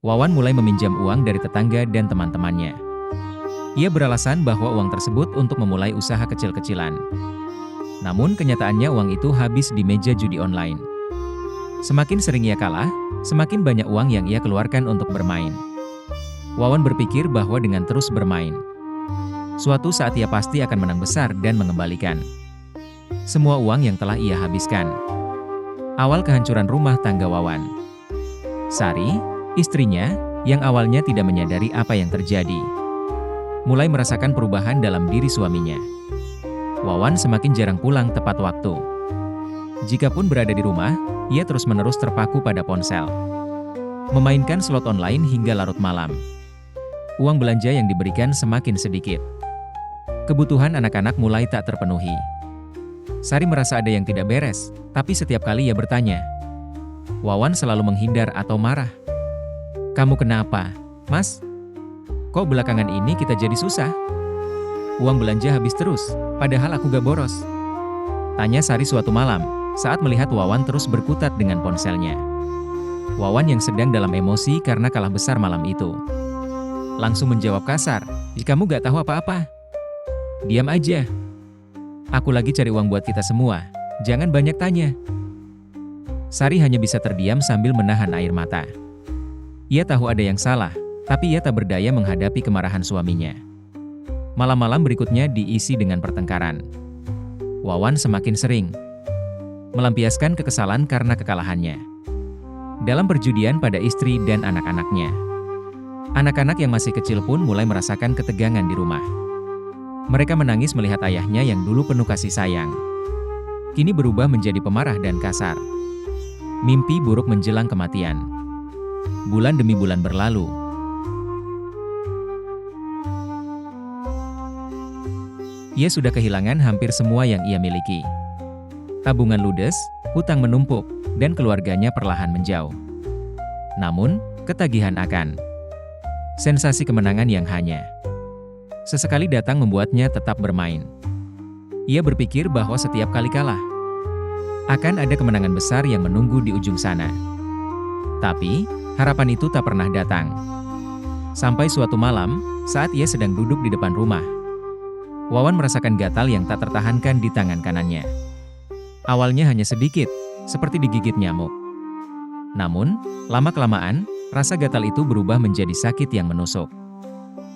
Wawan mulai meminjam uang dari tetangga dan teman-temannya. Ia beralasan bahwa uang tersebut untuk memulai usaha kecil-kecilan. Namun kenyataannya uang itu habis di meja judi online. Semakin sering ia kalah, semakin banyak uang yang ia keluarkan untuk bermain. Wawan berpikir bahwa dengan terus bermain, suatu saat ia pasti akan menang besar dan mengembalikan semua uang yang telah ia habiskan. Awal kehancuran rumah tangga Wawan. Sari, istrinya, yang awalnya tidak menyadari apa yang terjadi, mulai merasakan perubahan dalam diri suaminya. Wawan semakin jarang pulang tepat waktu. Jikapun berada di rumah, ia terus-menerus terpaku pada ponsel, memainkan slot online hingga larut malam. Uang belanja yang diberikan semakin sedikit. Kebutuhan anak-anak mulai tak terpenuhi. Sari merasa ada yang tidak beres, tapi setiap kali ia bertanya, Wawan selalu menghindar atau marah. "Kamu kenapa, Mas? Kok belakangan ini kita jadi susah? Uang belanja habis terus, padahal aku gak boros." Tanya Sari suatu malam, saat melihat Wawan terus berkutat dengan ponselnya. Wawan yang sedang dalam emosi karena kalah besar malam itu, langsung menjawab kasar, "Kamu gak tahu apa-apa. Diam aja. Aku lagi cari uang buat kita semua, jangan banyak tanya." Sari hanya bisa terdiam sambil menahan air mata. Ia tahu ada yang salah, tapi ia tak berdaya menghadapi kemarahan suaminya. Malam-malam berikutnya diisi dengan pertengkaran. Wawan semakin sering melampiaskan kekesalan karena kekalahannya dalam perjudian pada istri dan anak-anaknya. Anak-anak yang masih kecil pun mulai merasakan ketegangan di rumah. Mereka menangis melihat ayahnya yang dulu penuh kasih sayang, kini berubah menjadi pemarah dan kasar. Mimpi buruk menjelang kematian. Bulan demi bulan berlalu. Ia sudah kehilangan hampir semua yang ia miliki. Tabungan ludes, hutang menumpuk, dan keluarganya perlahan menjauh. Namun, ketagihan akan sensasi kemenangan yang hanya sesekali datang membuatnya tetap bermain. Ia berpikir bahwa setiap kali kalah, akan ada kemenangan besar yang menunggu di ujung sana. Tapi, harapan itu tak pernah datang. Sampai suatu malam, saat ia sedang duduk di depan rumah, Wawan merasakan gatal yang tak tertahankan di tangan kanannya. Awalnya hanya sedikit, seperti digigit nyamuk. Namun, lama-kelamaan, rasa gatal itu berubah menjadi sakit yang menusuk.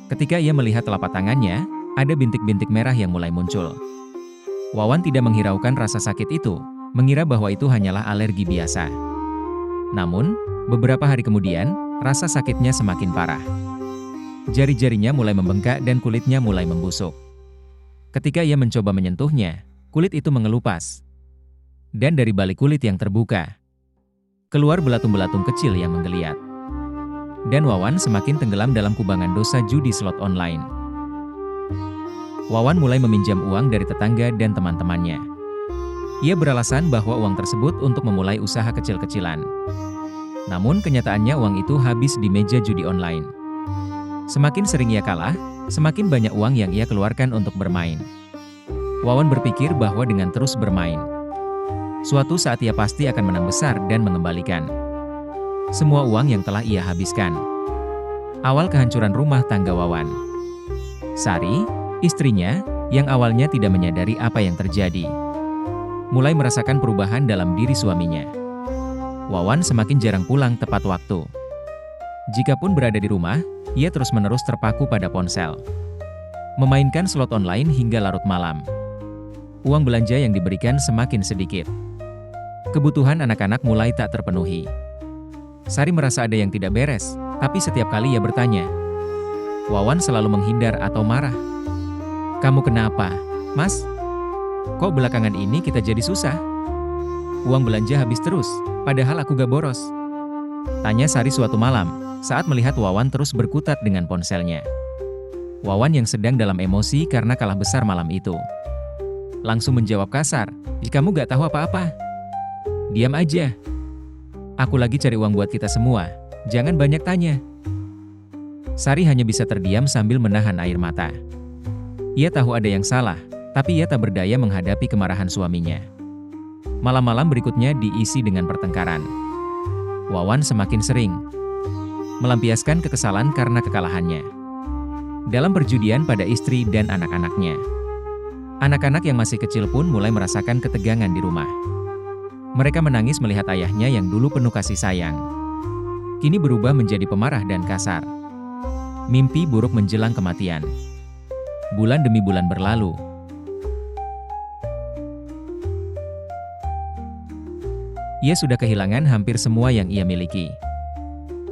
Ketika ia melihat telapak tangannya, ada bintik-bintik merah yang mulai muncul. Wawan tidak menghiraukan rasa sakit itu, mengira bahwa itu hanyalah alergi biasa. Namun, beberapa hari kemudian, rasa sakitnya semakin parah. Jari-jarinya mulai membengkak dan kulitnya mulai membusuk. Ketika ia mencoba menyentuhnya, kulit itu mengelupas. Dan dari balik kulit yang terbuka, keluar belatung-belatung kecil yang menggeliat. Dan Wawan semakin tenggelam dalam kubangan dosa judi slot online. Wawan mulai meminjam uang dari tetangga dan teman-temannya. Ia beralasan bahwa uang tersebut untuk memulai usaha kecil-kecilan. Namun kenyataannya uang itu habis di meja judi online. Semakin sering ia kalah, semakin banyak uang yang ia keluarkan untuk bermain. Wawan berpikir bahwa dengan terus bermain, suatu saat ia pasti akan menang besar dan mengembalikan semua uang yang telah ia habiskan. Awal kehancuran rumah tangga Wawan. Sari, istrinya, yang awalnya tidak menyadari apa yang terjadi, mulai merasakan perubahan dalam diri suaminya. Wawan semakin jarang pulang tepat waktu. Jikapun berada di rumah, ia terus-menerus terpaku pada ponsel, memainkan slot online hingga larut malam. Uang belanja yang diberikan semakin sedikit. Kebutuhan anak-anak mulai tak terpenuhi. Sari merasa ada yang tidak beres, tapi setiap kali ia bertanya, Wawan selalu menghindar atau marah. "Kamu kenapa, Mas? Kok belakangan ini kita jadi susah? Uang belanja habis terus, padahal aku gak boros." Tanya Sari suatu malam, saat melihat Wawan terus berkutat dengan ponselnya. Wawan yang sedang dalam emosi karena kalah besar malam itu, langsung menjawab kasar, "Kamu gak tahu apa-apa. Diam aja. Aku lagi cari uang buat kita semua, jangan banyak tanya." Sari hanya bisa terdiam sambil menahan air mata. Ia tahu ada yang salah, tapi ia tak berdaya menghadapi kemarahan suaminya. Malam-malam berikutnya diisi dengan pertengkaran. Wawan semakin sering melampiaskan kekesalan karena kekalahannya dalam perjudian pada istri dan anak-anaknya. Anak-anak yang masih kecil pun mulai merasakan ketegangan di rumah. Mereka menangis melihat ayahnya yang dulu penuh kasih sayang, kini berubah menjadi pemarah dan kasar. Mimpi buruk menjelang kematian. Bulan demi bulan berlalu. Ia sudah kehilangan hampir semua yang ia miliki.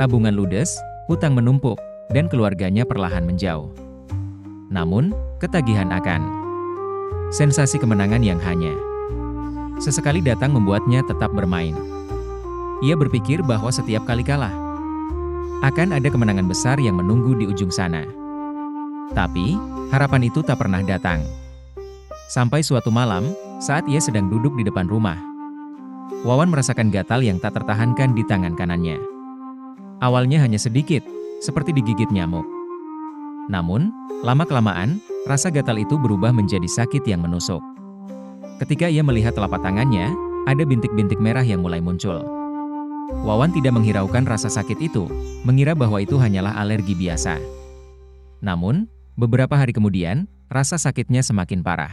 Tabungan ludes, hutang menumpuk, dan keluarganya perlahan menjauh. Namun, ketagihan akan sensasi kemenangan yang hanya sesekali datang membuatnya tetap bermain. Ia berpikir bahwa setiap kali kalah, akan ada kemenangan besar yang menunggu di ujung sana. Tapi, harapan itu tak pernah datang. Sampai suatu malam, saat ia sedang duduk di depan rumah, Wawan merasakan gatal yang tak tertahankan di tangan kanannya. Awalnya hanya sedikit, seperti digigit nyamuk. Namun, lama-kelamaan, rasa gatal itu berubah menjadi sakit yang menusuk. Ketika ia melihat telapak tangannya, ada bintik-bintik merah yang mulai muncul. Wawan tidak menghiraukan rasa sakit itu, mengira bahwa itu hanyalah alergi biasa. Namun, beberapa hari kemudian, rasa sakitnya semakin parah.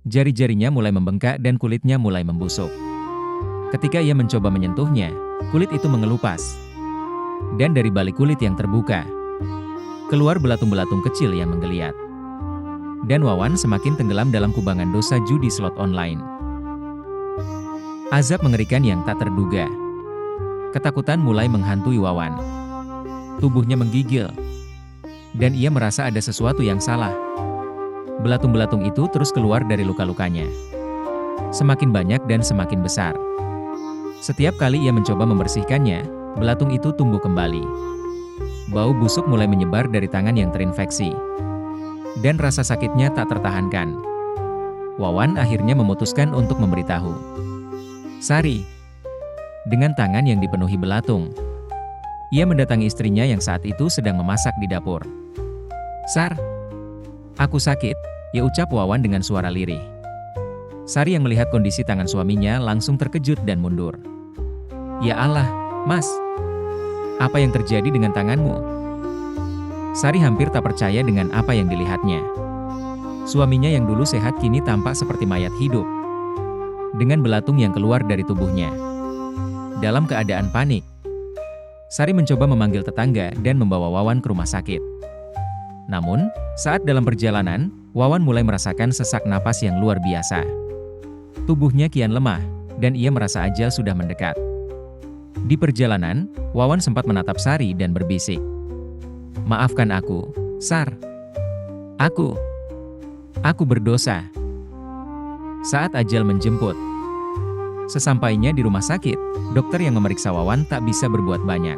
Jari-jarinya mulai membengkak dan kulitnya mulai membusuk. Ketika ia mencoba menyentuhnya, kulit itu mengelupas. Dan dari balik kulit yang terbuka, keluar belatung-belatung kecil yang menggeliat. Dan Wawan semakin tenggelam dalam kubangan dosa judi slot online. Azab mengerikan yang tak terduga. Ketakutan mulai menghantui Wawan. Tubuhnya menggigil. Dan ia merasa ada sesuatu yang salah. Belatung-belatung itu terus keluar dari luka-lukanya. Semakin banyak dan semakin besar. Setiap kali ia mencoba membersihkannya, belatung itu tumbuh kembali. Bau busuk mulai menyebar dari tangan yang terinfeksi. Dan rasa sakitnya tak tertahankan. Wawan akhirnya memutuskan untuk memberitahu Sari. Dengan tangan yang dipenuhi belatung, ia mendatangi istrinya yang saat itu sedang memasak di dapur. "Sar, aku sakit," ia ucap Wawan dengan suara lirih. Sari yang melihat kondisi tangan suaminya langsung terkejut dan mundur. "Ya Allah, Mas, apa yang terjadi dengan tanganmu?" Sari hampir tak percaya dengan apa yang dilihatnya. Suaminya yang dulu sehat kini tampak seperti mayat hidup, dengan belatung yang keluar dari tubuhnya. Dalam keadaan panik, Sari mencoba memanggil tetangga dan membawa Wawan ke rumah sakit. Namun, saat dalam perjalanan, Wawan mulai merasakan sesak napas yang luar biasa. Tubuhnya kian lemah, dan ia merasa ajal sudah mendekat. Di perjalanan, Wawan sempat menatap Sari dan berbisik, "Maafkan aku, Sar. Aku berdosa." Saat ajal menjemput, sesampainya di rumah sakit, dokter yang memeriksa Wawan tak bisa berbuat banyak.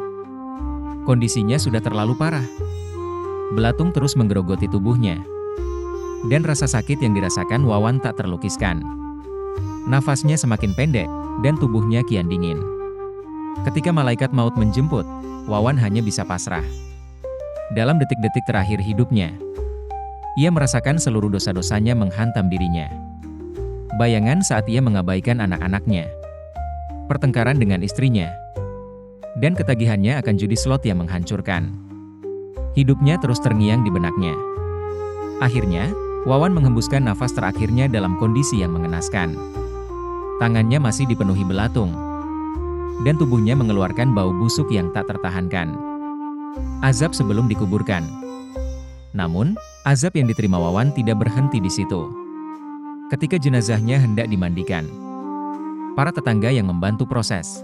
Kondisinya sudah terlalu parah. Belatung terus menggerogoti tubuhnya. Dan rasa sakit yang dirasakan Wawan tak terlukiskan. Nafasnya semakin pendek, dan tubuhnya kian dingin. Ketika malaikat maut menjemput, Wawan hanya bisa pasrah. Dalam detik-detik terakhir hidupnya, ia merasakan seluruh dosa-dosanya menghantam dirinya. Bayangan saat ia mengabaikan anak-anaknya, pertengkaran dengan istrinya, dan ketagihannya akan judi slot yang menghancurkan. Hidupnya terus terngiang di benaknya. Akhirnya, Wawan menghembuskan nafas terakhirnya dalam kondisi yang mengenaskan. Tangannya masih dipenuhi belatung, dan tubuhnya mengeluarkan bau busuk yang tak tertahankan. Azab sebelum dikuburkan. Namun, azab yang diterima Wawan tidak berhenti di situ. Ketika jenazahnya hendak dimandikan, para tetangga yang membantu proses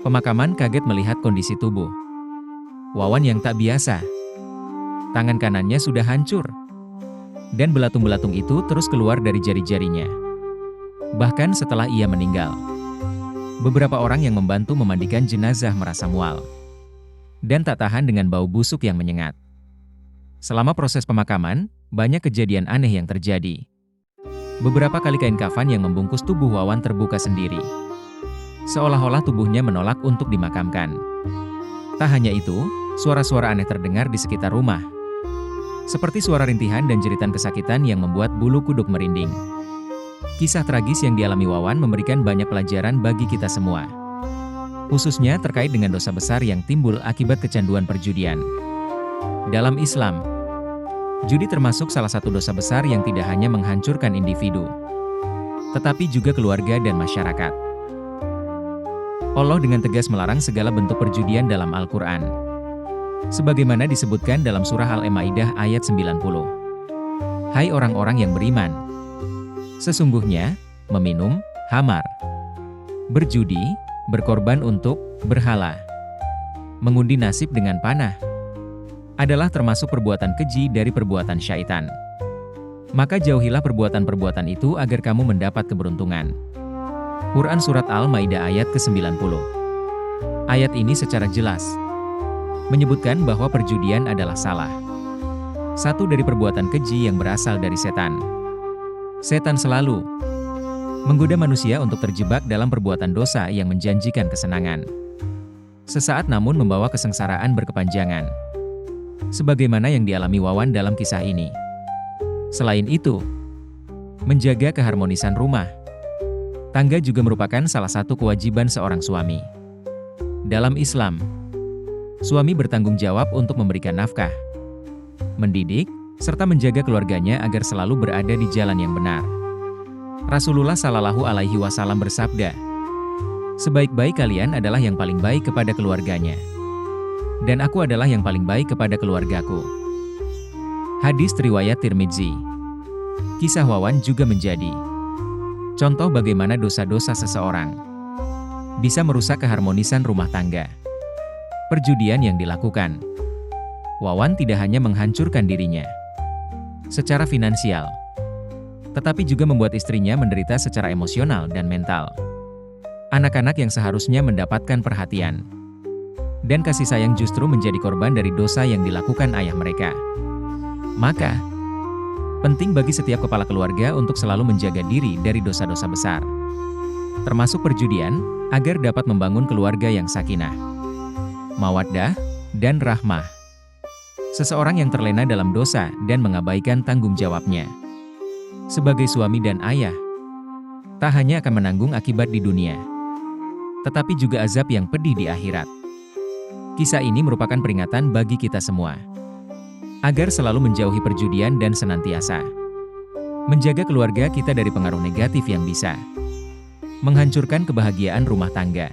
pemakaman kaget melihat kondisi tubuh Wawan yang tak biasa. Tangan kanannya sudah hancur, dan belatung-belatung itu terus keluar dari jari-jarinya. Bahkan setelah ia meninggal, beberapa orang yang membantu memandikan jenazah merasa mual dan tak tahan dengan bau busuk yang menyengat. Selama proses pemakaman, banyak kejadian aneh yang terjadi. Beberapa kali kain kafan yang membungkus tubuh Wawan terbuka sendiri, seolah-olah tubuhnya menolak untuk dimakamkan. Tak hanya itu, suara-suara aneh terdengar di sekitar rumah, seperti suara rintihan dan jeritan kesakitan yang membuat bulu kuduk merinding. Kisah tragis yang dialami Wawan memberikan banyak pelajaran bagi kita semua. khususnya terkait dengan dosa besar yang timbul akibat kecanduan perjudian. Dalam Islam, judi termasuk salah satu dosa besar yang tidak hanya menghancurkan individu, tetapi juga keluarga dan masyarakat. Allah dengan tegas melarang segala bentuk perjudian dalam Al-Quran. Sebagaimana disebutkan dalam surah Al-Maidah ayat 90. Hai orang-orang yang beriman, sesungguhnya, meminum, khamar, berjudi, berkorban untuk berhala, mengundi nasib dengan panah, adalah termasuk perbuatan keji dari perbuatan syaitan. Maka jauhilah perbuatan-perbuatan itu agar kamu mendapat keberuntungan. Quran Surat Al-Maidah ayat ke-90. Ayat ini secara jelas menyebutkan bahwa perjudian adalah salah satu dari perbuatan keji yang berasal dari setan. Setan selalu menggoda manusia untuk terjebak dalam perbuatan dosa yang menjanjikan kesenangan sesaat namun membawa kesengsaraan berkepanjangan, sebagaimana yang dialami Wawan dalam kisah ini. Selain itu, menjaga keharmonisan rumah tangga juga merupakan salah satu kewajiban seorang suami. Dalam Islam, suami bertanggung jawab untuk memberikan nafkah, mendidik, serta menjaga keluarganya agar selalu berada di jalan yang benar. Rasulullah Shallallahu Alaihi Wasallam bersabda, "Sebaik-baik kalian adalah yang paling baik kepada keluarganya, dan aku adalah yang paling baik kepada keluargaku." Hadis riwayat Tirmidzi. Kisah Wawan juga menjadi contoh bagaimana dosa-dosa seseorang bisa merusak keharmonisan rumah tangga. Perjudian yang dilakukan Wawan tidak hanya menghancurkan dirinya secara finansial, tetapi juga membuat istrinya menderita secara emosional dan mental. Anak-anak yang seharusnya mendapatkan perhatian dan kasih sayang justru menjadi korban dari dosa yang dilakukan ayah mereka. Maka, penting bagi setiap kepala keluarga untuk selalu menjaga diri dari dosa-dosa besar, termasuk perjudian, agar dapat membangun keluarga yang sakinah, mawaddah, dan rahmah. Seseorang yang terlena dalam dosa dan mengabaikan tanggung jawabnya sebagai suami dan ayah, tak hanya akan menanggung akibat di dunia, tetapi juga azab yang pedih di akhirat. Kisah ini merupakan peringatan bagi kita semua agar selalu menjauhi perjudian dan senantiasa menjaga keluarga kita dari pengaruh negatif yang bisa menghancurkan kebahagiaan rumah tangga.